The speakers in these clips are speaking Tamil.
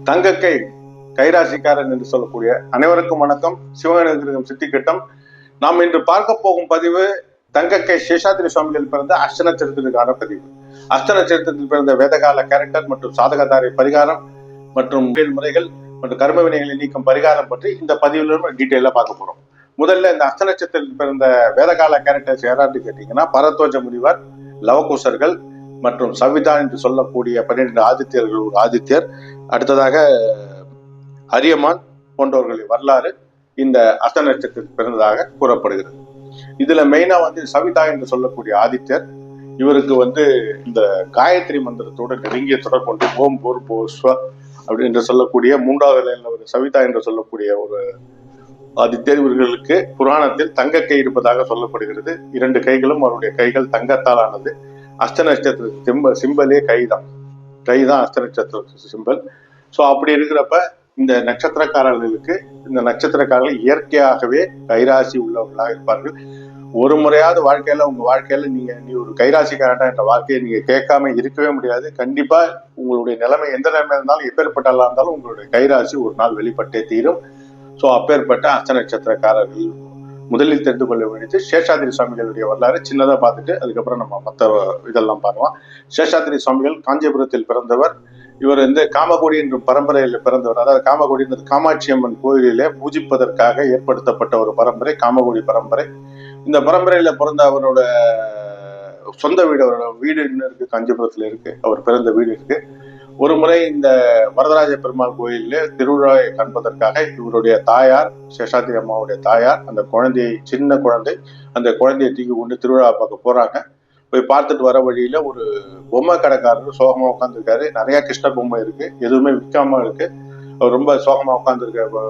தங்கக்கை கைராசிக்காரன் என்று சொல்லக்கூடிய அனைவருக்கும் வணக்கம். சிவகணம் சித்திக்கிட்டம். நாம் இன்று பார்க்க போகும் பதிவு தங்கக்கை சேஷாத்ரி சுவாமிகள் பிறந்த அஷ்ட நட்சத்திரத்திற்கான பதிவு. அஷ்ட நட்சத்திரத்தில் பிறந்த வேதகால கேரக்டர் மற்றும் சாதகதாரை பரிகாரம் மற்றும் முறைகள் மற்றும் கர்ம வினைகளை நீக்கும் பரிகாரம் பற்றி இந்த பதிவில் டீட்டெயிலா பார்க்க போறோம். முதல்ல இந்த அஷ்ட நட்சத்திரத்தில் பிறந்த வேதகால கேரக்டர்ஸ் யாரான்னு கேட்டீங்கன்னா, பரத்வஜ முனிவர், லவகுசர்கள் மற்றும் சவிதா என்று சொல்லக்கூடிய 12 ஆதித்யர்கள் ஒரு ஆதித்யர், அடுத்ததாக அரியமான் போன்றவர்களின் வரலாறு இந்த அஷ்ட நட்சத்திரத்தில் பிறந்ததாக கூறப்படுகிறது. இதுல மெயினா சவிதா என்று சொல்லக்கூடிய ஆதித்யர், இவருக்கு இந்த காயத்ரி மந்திரத்தோட நெருங்கிய தொடர்பு கொண்டு ஓம் போர் போஸ்வ அப்படி என்று சொல்லக்கூடிய 3வது லைன்ல ஒரு சவிதா என்று சொல்லக்கூடிய ஒரு ஆதித்யர். இவர்களுக்கு புராணத்தில் தங்கக்கை இருப்பதாக சொல்லப்படுகிறது. 2 கைகளும் அவருடைய கைகள் தங்கத்தால் ஆனது. அஷ்ட நட்சத்திர சிம்பலே கைதான் அஷ்ட நட்சத்திர சிம்பல். ஸோ அப்படி இருக்கிறப்ப இந்த நட்சத்திரக்காரர்கள் இயற்கையாகவே கைராசி உள்ளவர்களாக இருப்பார்கள். ஒரு முறையாவது வாழ்க்கையில உங்க வாழ்க்கையில நீ ஒரு கைராசிக்காரனா என்ற வாழ்க்கையை நீங்க கேட்காம இருக்கவே முடியாது. கண்டிப்பா உங்களுடைய நிலைமை எந்த நிலைமை இருந்தாலும், எப்பேற்பட்டா இருந்தாலும் உங்களுடைய கைராசி ஒரு நாள் வெளிப்பட்டே தீரும். ஸோ அப்பேற்பட்ட அஷ்ட நட்சத்திரக்காரர்கள் முதலில் தெரிந்து கொள்ள வேண்டியது சேஷாத்ரி சுவாமிகளுடைய வரலாறு. சின்னதா பார்த்துட்டு அதுக்கப்புறம் நம்ம மற்ற இதெல்லாம் பார்க்கலாம். சேஷாத்ரி சுவாமிகள் காஞ்சிபுரத்தில் பிறந்தவர். இவர் காமகோடி என்ற பரம்பரையில் பிறந்தவர். அதாவது காமகோடி காமாட்சி அம்மன் கோயிலிலே பூஜிப்பதற்காக ஏற்படுத்தப்பட்ட ஒரு பரம்பரை, காமகோடி பரம்பரை. இந்த பரம்பரையில பிறந்த அவரோட சொந்த வீடு, அவரோட வீடு இன்னும் இருக்கு, காஞ்சிபுரத்துல இருக்கு, அவர் பிறந்த வீடு இருக்கு. ஒரு முறை இந்த வரதராஜ பெருமாள் கோயிலே திருவிழாவை காண்பதற்காக இவருடைய தாயார், சேஷாத்ரி அம்மாவுடைய தாயார், அந்த குழந்தையை, சின்ன குழந்தை, அந்த குழந்தையை தூக்கி கொண்டு திருவிழா பார்க்க போறாங்க. போய் பார்த்துட்டு வர வழியில ஒரு பொம்மை கடைக்காரர் சோகமா உட்காந்துருக்காரு. நிறைய கிருஷ்ண பொம்மை இருக்கு, எதுவுமே விற்காம இருக்கு. அவர் ரொம்ப சோகமா உட்காந்துருக்க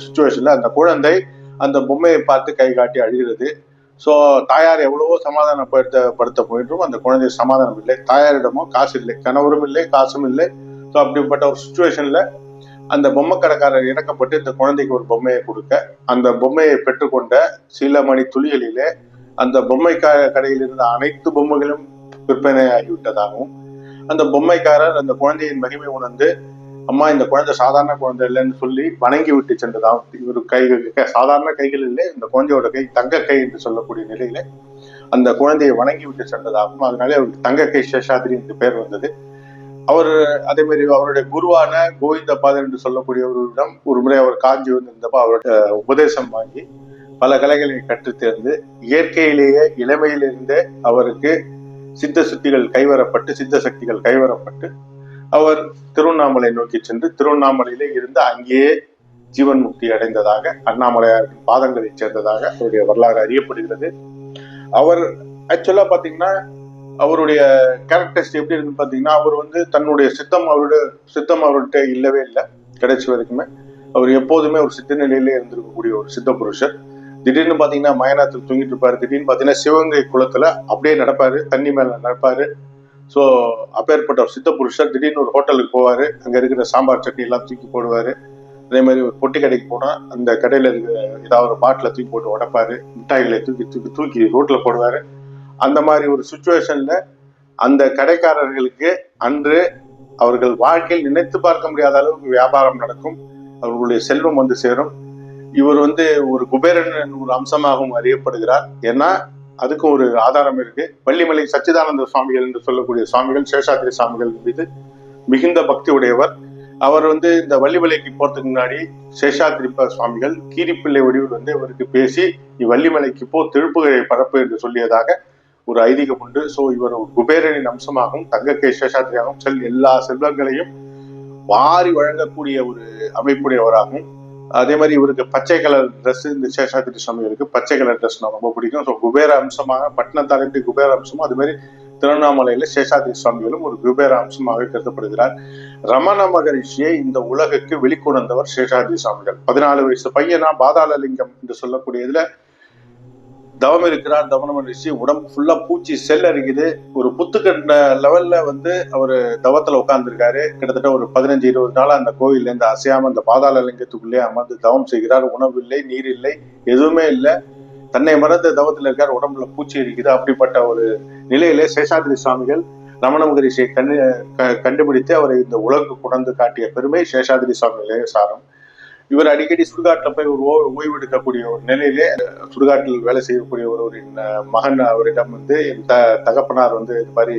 சுச்சுவேஷன்ல அந்த குழந்தை அந்த பொம்மையை பார்த்து கை காட்டி அழுகிறது. ஸோ தாயார் எவ்வளவோ சமாதானப்படுத்த போயிட்டும் அந்த குழந்தை சமாதானம் இல்லை. தாயாரிடமும் காசு இல்லை, கணவரும் இல்லை, காசும் இல்லை. ஸோ அப்படிப்பட்ட ஒரு சுச்சுவேஷன்ல அந்த பொம்மை கடைக்காரர் இறக்கப்பட்டு இந்த குழந்தைக்கு ஒரு பொம்மையை கொடுக்க, அந்த பொம்மையை பெற்றுக்கொண்ட சில மணி துளிகளிலே அந்த பொம்மை கடையில் இருந்த அனைத்து பொம்மைகளும் விற்பனை ஆகிவிட்டதாகவும், அந்த பொம்மைக்காரர் அந்த குழந்தையின் மகிமை உணர்ந்து, அம்மா இந்த குழந்தை சாதாரண குழந்தை இல்லைன்னு சொல்லி வணங்கி விட்டு சென்றதாகவும், இவர் சாதாரண கைகள் இல்லை, இந்த குழந்தையோட கை தங்க கை என்று சொல்லக்கூடிய நிலையில அந்த குழந்தையை வணங்கி விட்டு சென்றதாகவும், அதனாலே அவருக்கு தங்கக்கை சேஷாத்ரி என்று பெயர் வந்தது. அவர் அதே மாதிரி அவருடைய குருவான கோவிந்தபாதர் என்று சொல்லக்கூடியவரிடம் ஒரு முறை அவர் காஞ்சி வந்திருந்தப்ப அவருடைய உபதேசம் வாங்கி பல கலைகளை கற்று தேர்ந்து, இயற்கையிலேயே இளமையிலிருந்தே அவருக்கு சித்த சக்திகள் கைவரப்பட்டு அவர் திருவண்ணாமலை நோக்கி சென்று திருவண்ணாமலையிலே இருந்து அங்கேயே ஜீவன் முக்தி அடைந்ததாக, அண்ணாமலையாரின் பாதங்களை சேர்ந்ததாக அவருடைய வரலாறு அறியப்படுகிறது. அவர் ஆக்சுவலா பாத்தீங்கன்னா அவருடைய கேரக்டர்ஸ் எப்படி இருக்குன்னு பாத்தீங்கன்னா, அவர் தன்னுடைய சித்தம் அவர்கிட்ட இல்லவே இல்லை. கடைசி வரைக்குமே அவர் எப்போதுமே ஒரு சித்த நிலையிலே இருந்திருக்கக்கூடிய ஒரு சித்த புருஷர். திடீர்னு பாத்தீங்கன்னா மயனாத்தில் தூங்கிட்டு இருப்பாரு. திடீர்னு பாத்தீங்கன்னா சிவகங்கை குளத்துல அப்படியே நடப்பாரு, தண்ணி மேல நடப்பாரு. ஸோ அப்பேற்பட்ட ஒரு சித்த புருஷர் திடீர்னு ஒரு ஹோட்டலுக்கு போவாரு. அங்க இருக்கிற சாம்பார் சட்னி எல்லாம் தூக்கி போடுவாரு. அதே மாதிரி ஒரு பொட்டி கடைக்கு போனா அந்த கடையில இருக்கிற ஏதாவது ஒரு பாட்டில தூக்கி போட்டு உடைப்பாரு. மிட்டாய்களை தூக்கி ரோட்ல போடுவாரு. அந்த மாதிரி ஒரு சுச்சுவேஷன்ல அந்த கடைக்காரர்களுக்கு அன்று அவர்கள் வாழ்க்கையில் நினைத்து பார்க்க முடியாத அளவுக்கு வியாபாரம் நடக்கும். அவர்களுடைய செல்வம் சேரும். இவர் ஒரு குபேரன் ஒரு அம்சமாகவும் அறியப்படுகிறார். ஏன்னா அதுக்கும் ஒரு ஆதாரம் இருக்கு. வள்ளிமலை சச்சிதானந்த சுவாமிகள் என்று சொல்லக்கூடிய சுவாமிகள் சேஷாத்ரி சுவாமிகள் மீது மிகுந்த பக்தி உடையவர். அவர் இந்த வள்ளிமலைக்கு போறதுக்கு முன்னாடி சேஷாத்ரி சுவாமிகள் கீரிப்பிள்ளை வடிவில் இவருக்கு பேசி, வள்ளிமலைக்கு போ, திருப்புகழை பரப்பு என்று சொல்லியதாக ஒரு ஐதீகம் உண்டு. ஸோ இவர் ஒரு குபேரனின் அம்சமாகவும் தங்கக்கை சேஷாத்ரியாகவும் எல்லா செல்வங்களையும் வாரி வழங்கக்கூடிய ஒரு அமைப்புடையவராகவும், அதே மாதிரி இவருக்கு பச்சை கலர் ட்ரெஸ், இந்த சேஷாத்ரி சுவாமிகளுக்கு பச்சை கலர் ட்ரெஸ் ரொம்ப பிடிக்கும். ஸோ குபேர அம்சமாக பட்டினத்தாரிட்டு குபேர அம்சமும், அது மாதிரி திருவண்ணாமலையில சேஷாத்ரி சுவாமிகளும் ஒரு குபேர அம்சமாக கருதப்படுகிறார். ரமண மகரிஷியை இந்த உலகுக்கு வெளிக்கொணர்ந்தவர் சேஷாத்ரி சுவாமிகள். 14 வயசு பையனா பாதாளலிங்கம் என்று சொல்லக்கூடியதுல தவம் இருக்கிறார். தவன மகரிஷி உடம்பு ஃபுல்லா பூச்சி செல் அரிக்குது. ஒரு புத்துக்கண்ட லெவல்ல அவரு தவத்துல உட்கார்ந்துருக்காரு. கிட்டத்தட்ட ஒரு 15-20 நாளா அந்த கோயில்ல இருந்து அசையாம அந்த பாதாள லிங்கத்துக்குள்ளே அமர்ந்து தவம் செய்கிறார். உணவு இல்லை, நீர் இல்லை, எதுவுமே இல்லை. தன்னை மறந்த தவத்துல இருக்கார். உடம்புல பூச்சி இருக்குது. அப்படிப்பட்ட ஒரு நிலையிலே சேஷாத்ரி சுவாமிகள் ரமண மகரிஷியை கண்டுபிடித்து அவரை இந்த உலகு கொண்டு காட்டிய பெருமை சேஷாதிரி சுவாமிகளே சாரும். இவர் அடிக்கடி சுடுகாட்டில் போய் ஒரு ஓய்வு எடுக்கக்கூடிய ஒரு நிலையிலே சுடுகாட்டில் வேலை செய்யக்கூடிய ஒருவரின் மகன் அவரிடம் வந்து என் தகப்பனார் வந்து இது மாதிரி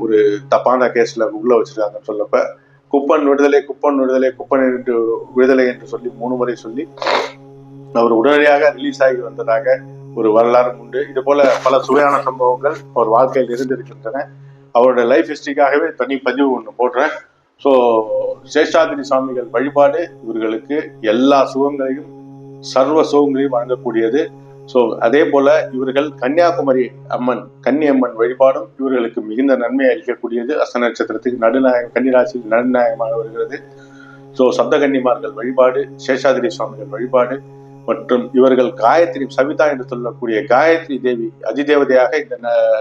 ஒரு தப்பான கேஸ்ல உள்ள வச்சிருக்காங்கன்னு சொல்லப்ப குப்பன் விடுதலை குப்பன் விடுதலை குப்பன் என்று விடுதலை என்று சொல்லி 3 முறை சொல்லி அவர் உடனடியாக ரிலீஸ் ஆகி வந்ததாக ஒரு வரலாறு உண்டு. இது போல பல சுவையான சம்பவங்கள் அவர் வாழ்க்கையில் இருந்திருக்கின்றன. அவருடைய லைஃப் ஹிஸ்டரிக்காகவே தனி பதிவு ஒன்று போடுறேன். ஸோ சேஷாதிரி சுவாமிகள் வழிபாடு இவர்களுக்கு எல்லா சுகங்களையும் சர்வ சுகங்களையும் வழங்கக்கூடியது. ஸோ அதே போல இவர்கள் கன்னியாகுமரி அம்மன் கன்னியம்மன் வழிபாடும் இவர்களுக்கு மிகுந்த நன்மை அளிக்கக்கூடியது. அஸ்த நட்சத்திரத்துக்கு நடுநாயகம் கன்னிராசியில் நடுநாயகமாக வருகிறது. ஸோ சப்தகன்னிமார்கள் வழிபாடு, சேஷாதிரி சுவாமிகள் வழிபாடு மற்றும் இவர்கள் காயத்ரி சவிதா என்று சொல்லக்கூடிய காயத்ரி தேவி அதிதேவதையாக இந்த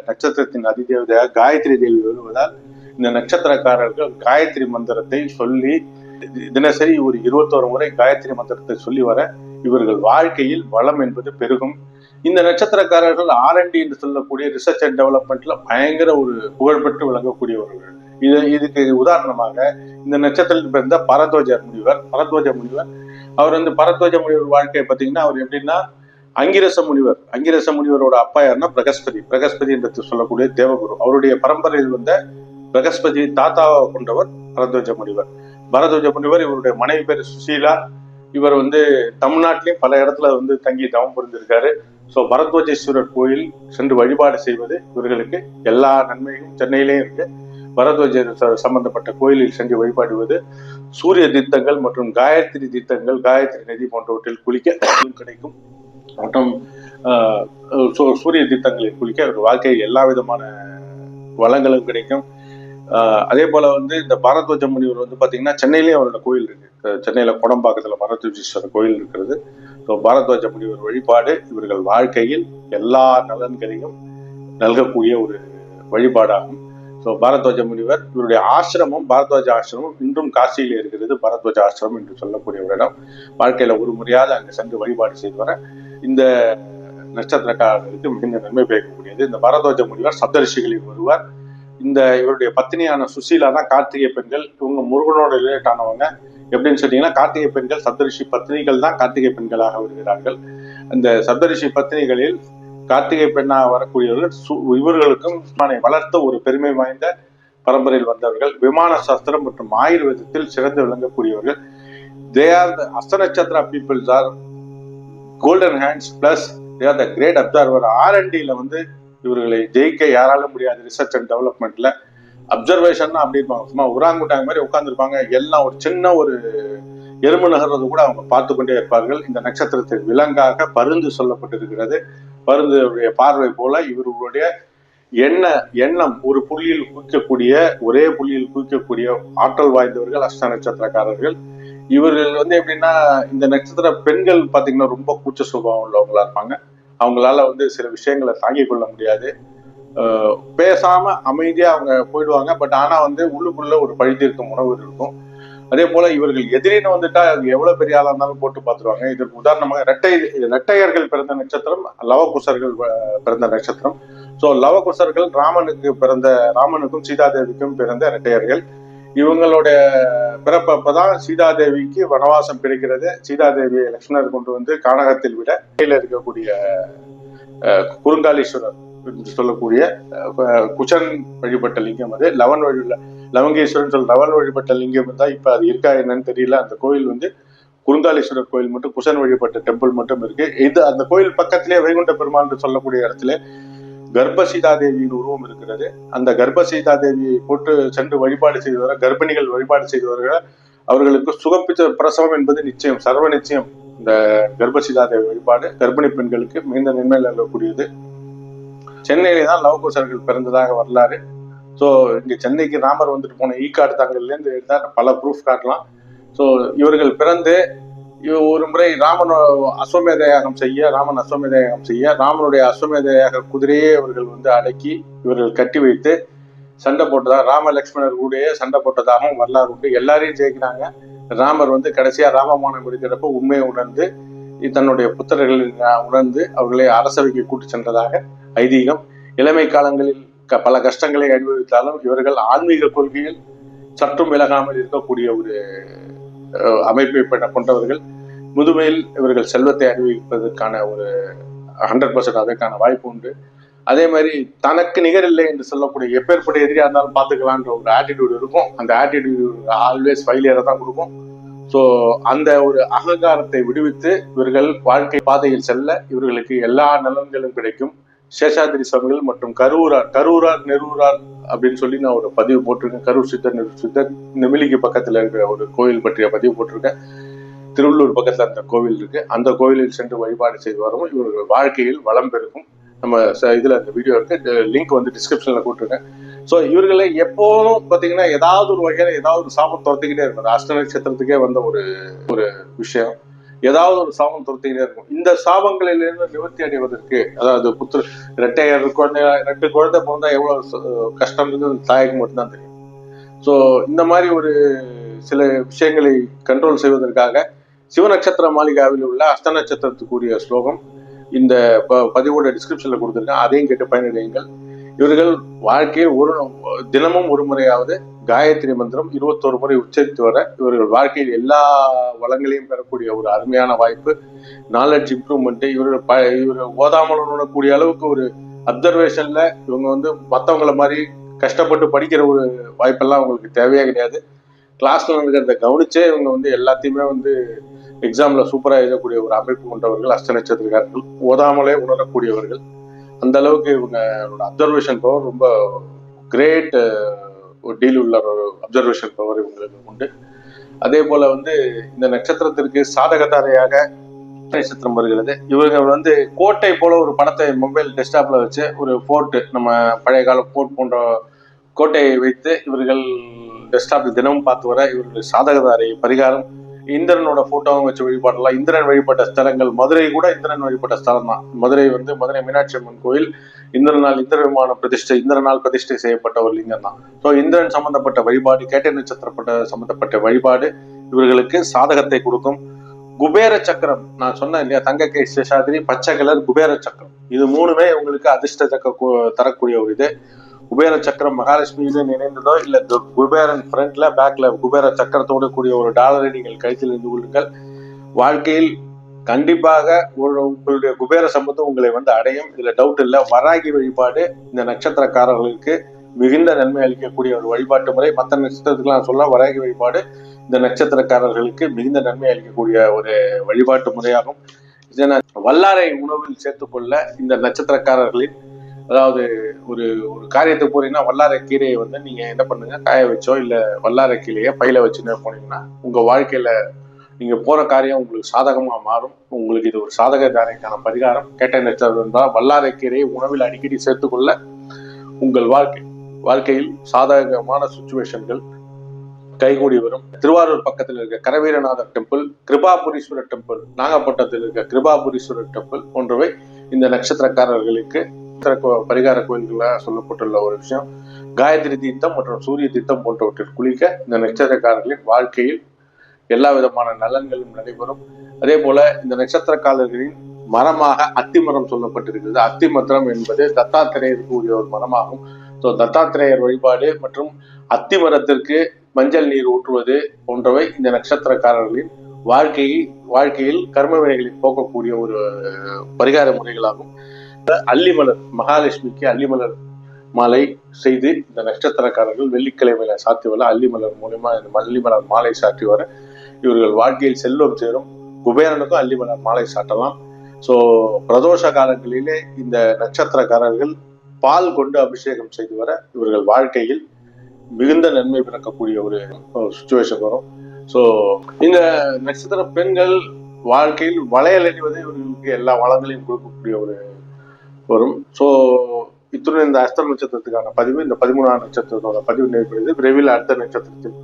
நட்சத்திரத்தின் அதிதேவதையாக காயத்ரி தேவி வருவதால் இந்த நட்சத்திரக்காரர்கள் காயத்ரி மந்திரத்தை சொல்லி தினசரி ஒரு 21 முறை காயத்ரி மந்திரத்தை சொல்லி வர இவர்கள் வாழ்க்கையில் வளம் என்பது பெருகும். இந்த நட்சத்திரக்காரர்கள் R&D என்று சொல்லக்கூடிய ரிசர்ச் அண்ட் டெவலப்மெண்ட்ல பயங்கர ஒரு புகழ்பெற்று விளங்கக்கூடியவர்கள். இதுக்கு உதாரணமாக இந்த நட்சத்திரத்தில் பிறந்த பரத்வஜ முனிவர் அவர் வந்து பரத்வஜ முனிவர் வாழ்க்கையை பார்த்தீங்கன்னா அவர் எப்படின்னா அங்கிரச முனிவரோட அப்பா யாருன்னா பிரகஸ்பதி என்று சொல்லக்கூடிய தேவகுரு. அவருடைய பரம்பரையில் வந்த பிரகஸ்பதி தாத்தாவை கொண்டவர் பரத்வஜ முனிவர். இவருடைய மனைவி பேர் சுசீலா. இவர் வந்து தமிழ்நாட்டிலையும் பல இடத்துல வந்து தங்கி தவம் புரிந்திருக்காரு. ஸோ பரத்வஜேஸ்வரர் கோயில் சென்று வழிபாடு செய்வது இவர்களுக்கு எல்லா நன்மையும் சென்னையிலேயும் இருக்கு. பரத்வஜர் சம்பந்தப்பட்ட கோயிலில் சென்று வழிபாடுவது, சூரிய தீர்த்தங்கள் மற்றும் காயத்ரி தீர்த்தங்கள், காயத்ரி நதி போன்றவற்றில் குளிக்க கிடைக்கும். மற்றும் சூரிய தீர்த்தங்களில் குளிக்க ஒரு வாழ்க்கையில் எல்லா விதமான வளங்களும் கிடைக்கும். அதே போல வந்து இந்த பரத்வஜ முனிவர் வந்து பாத்தீங்கன்னா சென்னையிலேயும் அவரோட கோயில் இருக்கு. சென்னையில குடம்பாக்கத்துல பரத்வஜீஸ்வரர் கோயில் இருக்கிறது. ஸோ பரத்வஜ முனிவர் வழிபாடு இவர்கள் வாழ்க்கையில் எல்லா நலன்களையும் நல்கக்கூடிய ஒரு வழிபாடாகும். ஸோ பரத்வஜ முனிவர் இவருடைய பரத்வஜ ஆசிரமம் இன்றும் காசியில் இருக்கிறது. பரத்வஜ ஆசிரமம் என்று சொல்லக்கூடிய ஒரு இடம். வாழ்க்கையில ஒரு முறையாவது அங்கு சென்று வழிபாடு செய்து வர இந்த நட்சத்திரக்காரர்களுக்கு மிகுந்த நன்மை பயக்கக்கூடியது. இந்த பரத்வஜ முனிவர் சப்தரிஷிகளில் வருவார். இவருடைய பத்னியான சுசீலா தான் கார்த்திகை பெண்கள். இவங்க முருகனோட ரிலேட் ஆனவங்க. எப்படின்னு சொன்னீங்கன்னா கார்த்திகை பெண்கள் சப்தரிஷி பத்னிகள் தான் கார்த்திகை பெண்களாக வருகிறார்கள். அந்த சப்தரிஷி பத்னிகளில் கார்த்திகை பெண்ணாக வரக்கூடியவர்கள் இவர்களுக்கும் வளர்த்த ஒரு பெருமை வாய்ந்த பரம்பரையில் வந்தவர்கள். விமான சாஸ்திரம் மற்றும் ஆயுர்வேதத்தில் சிறந்து விளங்கக்கூடியவர்கள். தே are the Hasta nakshatra peoples are golden hands plus they are the great observer. R&Dல வந்து இவர்களை ஜெயிக்க யாராலும் முடியாது. ரிசர்ச் அண்ட் டெவலப்மெண்ட்ல அப்சர்வேஷன் அப்படி இருப்பாங்க. சும்மா உராங்குட்டாங்க மாதிரி உட்கார்ந்துருப்பாங்க. எல்லாம் ஒரு சின்ன ஒரு எறும்பு நகர்றது கூட அவங்க பார்த்து கொண்டே இருப்பார்கள். இந்த நட்சத்திரத்திற்கு விலங்காக பருந்து சொல்லப்பட்டிருக்கிறது. பருந்துடைய பார்வை போல இவர்களுடைய எண்ணம் ஒரே புள்ளியில் குவிக்கக்கூடிய ஆற்றல் வாய்ந்தவர்கள் அஸ்த நட்சத்திரக்காரர்கள். இவர்கள் வந்து எப்படின்னா இந்த நட்சத்திர பெண்கள் பாத்தீங்கன்னா ரொம்ப கூச்ச சுபாவம் உள்ளவங்களா இருப்பாங்க. அவங்களால வந்து சில விஷயங்களை தாங்கிக் கொள்ள முடியாது. பேசாம அமைதியா அவங்க போயிடுவாங்க. பட் ஆனா வந்து உள்ளுக்குள்ள ஒரு பழித்திருக்கும் உணவு இருக்கும். அதே போல இவர்கள் எதிரின்னு வந்துட்டா எவ்வளவு பெரிய ஆளா இருந்தாலும் போட்டு பார்த்துருவாங்க. இதற்கு உதாரணமாக இரட்டையர்கள் பிறந்த நட்சத்திரம் லவகுசர்கள் பிறந்த நட்சத்திரம். ஸோ லவகுசர்கள் ராமனுக்கும் சீதாதேவிக்கும் பிறந்த இரட்டையர்கள். இவங்களுடைய பிறப்பதான் சீதாதேவிக்கு வனவாசம் கிடைக்கிறது. சீதாதேவியை லட்சுமணர் கொண்டு வந்து கானகத்தில் விட இருக்கக்கூடிய குறுங்காலீஸ்வரர் என்று சொல்லக்கூடிய குச்சன் வழிபட்ட லிங்கம். அது லவங்கேஸ்வரன் லவன் வழிபட்ட லிங்கம் இருந்தா இப்ப அது இருக்கா என்னன்னு தெரியல. அந்த கோயில் வந்து குறுங்காலீஸ்வரர் கோயில் மட்டும் குசன் வழிபட்ட டெம்பிள் மட்டும் இருக்கு. அந்த கோயில் பக்கத்திலே வைகுண்ட பெருமாள் என்று சொல்லக்கூடிய இடத்துல கர்ப்பசீதாதேவியின் உருவம் இருக்கிறது. அந்த கர்ப்பசீதாதேவியை போட்டு சென்று வழிபாடு செய்து வர கர்ப்பிணிகள் வழிபாடு செய்து வர அவர்களுக்கு சுகப்பிச்ச பிரசவம் என்பது நிச்சயம், சர்வ நிச்சயம். இந்த கர்ப்பசீதாதேவி வழிபாடு கர்ப்பிணி பெண்களுக்கு மிகுந்த நன்மை நல்கக்கூடியது. சென்னையிலே தான் லவகுசர்கள் பிறந்ததாக வரலாறு. ஸோ இங்க சென்னைக்கு ராமர் வந்துட்டு போன ஈக்காடு தாங்கல்லேருந்து எடுத்தால் பல ப்ரூஃப் காட்டலாம். ஸோ இவர்கள் பிறந்து ஒரு முறை ராமன் அஸ்வமேத யாகம் செய்ய ராமனுடைய அஸ்வமேத யாக குதிரையே இவர்கள் வந்து அடக்கி இவர்கள் கட்டி வைத்து சண்டை போட்டதாக ராம லட்சுமணர் கூட சண்டை போட்டதாகவும் வரலாறு உண்டு. எல்லாரையும் ஜெயிக்கிறாங்க. ராமர் வந்து கடைசியா ராமமானம் இருக்கிறப்ப உண்மையை உணர்ந்து தன்னுடைய புத்திரர்களில் உணர்ந்து அவர்களை அரசவைக்கு கூட்டு சென்றதாக ஐதீகம். இளமை காலங்களில் பல கஷ்டங்களை அனுபவித்தாலும் இவர்கள் ஆன்மீக கொள்கையில் சற்றும் விலகாமல் இருக்கக்கூடிய ஒரு அமைப்பை கொண்டவர்கள். முதுமையில் இவர்கள் செல்வத்தை அனுபவிப்பதற்கான ஒரு 100% அதற்கான வாய்ப்பு உண்டு. அதே மாதிரி தனக்கு நிகரில்லை என்று சொல்லக்கூடிய எப்பேற்பட்ட எதிரியா இருந்தாலும் பார்த்துக்கலான்ற ஒரு ஆட்டிடியூட் இருக்கும். அந்த ஆட்டிடியூட் ஆல்வேஸ் ஃபெயிலியரை தான் கொடுக்கும். ஸோ அந்த ஒரு அகங்காரத்தை விடுவித்து இவர்கள் வாழ்க்கை பாதையில் செல்ல இவர்களுக்கு எல்லா நலன்களும் கிடைக்கும். சேஷாதிரி சுவாமிகள் மற்றும் கரூரார் நெரூரார் அப்படின்னு சொல்லி நான் ஒரு பதிவு போட்டிருக்கேன். கரூர் சித்தர் நெமிலிக்கு பக்கத்துல இருக்கிற ஒரு கோவில் பற்றிய பதிவு போட்டிருக்கேன். திருவள்ளூர் பக்கத்துல அந்த கோவில் இருக்கு. அந்த கோவிலில் சென்று வழிபாடு செய்து வரவும் இவர்கள் வாழ்க்கையில் வளம் பெருக்கும். நம்ம இதுல அந்த வீடியோ இருக்கு, லிங்க் வந்து டிஸ்கிரிப்ஷன்ல போட்டிருக்கேன். ஸோ இவர்களை எப்போதும் பார்த்தீங்கன்னா ஏதாவது ஒரு வகையில ஏதாவது ஒரு சாபம் துரத்திக்கிட்டே இருக்கும். அஷ்ட நட்சத்திரத்துக்கே வந்த ஒரு விஷயம், ஏதாவது ஒரு சாபம் துரத்திக்கிட்டே இருக்கும். இந்த சாபங்களிலிருந்து நிவர்த்தி அடைவதற்கு, அதாவது ரெண்டு குழந்தை பிறந்தா எவ்வளவு கஷ்டம் தாய்க்கு மட்டும்தான் தெரியும். ஸோ இந்த மாதிரி ஒரு சில விஷயங்களை கண்ட்ரோல் செய்வதற்காக சிவ நட்சத்திர மாளிகாவில் உள்ள அஷ்ட நட்சத்திரத்துக்குரிய ஸ்லோகம் இந்த பதிவோட டிஸ்கிரிப்ஷன்ல கொடுத்துருக்கேன். அதையும் கேட்டு பயனடையுங்கள். இவர்கள் வாழ்க்கையில் தினமும் ஒரு முறையாவது காயத்ரி மந்திரம் 21 முறை உச்சரித்து வர இவர்கள் வாழ்க்கையில் எல்லா வளங்களையும் பெறக்கூடிய ஒரு அருமையான வாய்ப்பு. Knowledge improvement. இவர்கள் ஓதாமல் உணரக்கூடிய அளவுக்கு ஒரு அப்சர்வேஷன்ல இவங்க வந்து மற்றவங்கள மாதிரி கஷ்டப்பட்டு படிக்கிற ஒரு வாய்ப்பெல்லாம் அவங்களுக்கு தேவையே கிடையாது. கிளாஸ்ல நடக்கிறத கவனிச்சே இவங்க வந்து எல்லாத்தையுமே வந்து எக்ஸாம்ல சூப்பரா எழுதக்கூடிய ஒரு அமைப்பு கொண்டவர்கள் அஷ்ட நட்சத்திரக்காரர்கள். ஓதாமலே உணரக்கூடியவர்கள். அந்த அளவுக்கு இவங்களோட அப்சர்வேஷன் பவர் ரொம்ப கிரேட் டீல் உள்ள ஒரு அப்சர்வேஷன் பவர் இவங்களுக்கு உண்டு. அதே போல வந்து இந்த நட்சத்திரத்திற்கு சாதகதாரையாக நட்சத்திரம் வருகிறது. இவர்கள் வந்து கோட்டை போல ஒரு படத்தை மொபைல் டெஸ்க்டாப்ல வச்சு ஒரு போர்ட், நம்ம பழைய கால போர்ட் போன்ற கோட்டையை வைத்து இவர்கள் டெஸ்க்டாப் தினமும் பார்த்து வர இவர்கள் சாதகதாரை பரிகாரம். இந்திரனோட போட்டோவும் வச்சு வழிபாடலாம். இந்திரன் வழிபட்ட ஸ்தலங்கள், மதுரை கூட இந்திரன் வழிபட்ட ஸ்தலம் தான். மதுரை வந்து மதுரை மீனாட்சி அம்மன் கோயில் இந்திர விமான பிரதிஷ்டை, இந்திரனால் பிரதிஷ்டை செய்யப்பட்ட ஒரு லிங்கம் தான். ஸோ இந்திரன் சம்பந்தப்பட்ட வழிபாடு, கேட்டை நட்சத்திரப்பட்ட சம்பந்தப்பட்ட வழிபாடு இவர்களுக்கு சாதகத்தை கொடுக்கும். குபேர சக்கரம், நான் சொன்னேன் இல்லையா, தங்கக்கை சேஷாதிரி, பச்சை கலர் குபேர சக்கரம், இது மூணுமே உங்களுக்கு அதிர்ஷ்ட தரக்கூடிய ஒரு இது. குபேர சக்கரம் மகாலட்சுமியுடன் இணைந்ததோ இல்ல குபேரன் ஃப்ரண்ட்ல பேக்ல குபேர சக்கரத்தோடு கூடிய ஒரு டாலரை நீங்கள் கழுத்தில் இருந்து கொள்ளுங்கள். வாழ்க்கையில் கண்டிப்பாக உங்களுடைய குபேர சம்பந்தம் உங்களை வந்து அடையும். இதுல டவுட் இல்லை. வராகி வழிபாடு இந்த நட்சத்திரக்காரர்களுக்கு மிகுந்த நன்மை அளிக்கக்கூடிய ஒரு வழிபாட்டு முறை. மற்ற நட்சத்திரத்துக்கெல்லாம் சொல்ல, வராகி வழிபாடு இந்த நட்சத்திரக்காரர்களுக்கு மிகுந்த நன்மை அளிக்கக்கூடிய ஒரு வழிபாட்டு முறையாகும். வல்லாரை உணவில் சேர்த்துக்கொள்ள இந்த நட்சத்திரக்காரர்களின், அதாவது ஒரு காரியத்தை போறீங்கன்னா வல்லாரை கீரையை வந்து நீங்க என்ன பண்ணுங்க, காய வச்சோ இல்ல வல்லாரை கீரையை பையில வச்சுன்னு போனீங்கன்னா உங்க வாழ்க்கையில நீங்க போற காரியம் உங்களுக்கு சாதகமா மாறும். உங்களுக்கு இது ஒரு சாதக தாரைக்கான பரிகாரம். கேட்ட நட்சத்திரம் தான் வல்லாரை கீரையை உணவில் அடிக்கடி சேர்த்துக்கொள்ள உங்கள் வாழ்க்கையில் சாதகமான சுச்சுவேஷன்கள் கைகூடி வரும். திருவாரூர் பக்கத்தில் இருக்க கரவீரநாதர் டெம்பிள், கிருபாபுரீஸ்வரர் டெம்பிள், நாகப்பட்டினத்தில் இருக்க கிருபாபுரீஸ்வரர் டெம்பிள் போன்றவை இந்த நட்சத்திரக்காரர்களுக்கு பரிகார கோயில்களா சொல்லப்பட்டுள்ள ஒரு விஷயம். காயத்ரி தீர்த்தம் மற்றும் சூரிய தீர்த்தம் போன்றவற்றில் குளிக்க இந்த நட்சத்திரக்காரர்களின் வாழ்க்கையில் எல்லா விதமான நலன்களும் நடைபெறும். அதே போல இந்த நட்சத்திரக்காரர்களின் மரமாக அத்தி மரம் சொல்லப்பட்டிருக்கிறது. அத்தி மரம் என்பது தத்தாத்திரேயருக்கு உரிய ஒரு மரமாகும். ஸோ தத்தாத்திரேயர் வழிபாடு மற்றும் அத்தி மரத்திற்கு மஞ்சள் நீர் ஊற்றுவது போன்றவை இந்த நட்சத்திரக்காரர்களின் வாழ்க்கையில் கர்ம வினைகளை போக்கக்கூடிய ஒரு பரிகார முறைகளாகும். அல்லிமலர், மகாலட்சுமிக்கு அல்லிமலர் மாலை செய்து இந்த நட்சத்திரக்காரர்கள் வெள்ளிக்கிழமையில சாத்தி வர அல்லிமலர் மூலமா இந்த அல்லிமலர் மாலை சாற்றி வர இவர்கள் வாழ்க்கையில் செல்வம் சேரும். குபேரனுக்கும் அல்லிமலர் மாலை சாட்டலாம். ஸோ பிரதோஷ காலங்களிலே இந்த நட்சத்திரக்காரர்கள் பால் கொண்டு அபிஷேகம் செய்து வர இவர்கள் வாழ்க்கையில் மிகுந்த நன்மை பிறக்கக்கூடிய ஒரு சுச்சுவேஷன் வரும். ஸோ இந்த நட்சத்திர பெண்கள் வாழ்க்கையில் வளையல் அணிவது இவர்களுக்கு எல்லா வளங்களையும் கொடுக்கக்கூடிய ஒரு வரும். ஸோ இத்துடன் இந்த அஸ்த நட்சத்திரத்துக்கான பதிவு, இந்த 13ஆம் நட்சத்திரத்தோட பதிவு நிறைவு. விரைவில் அடுத்த நட்சத்திரத்தில்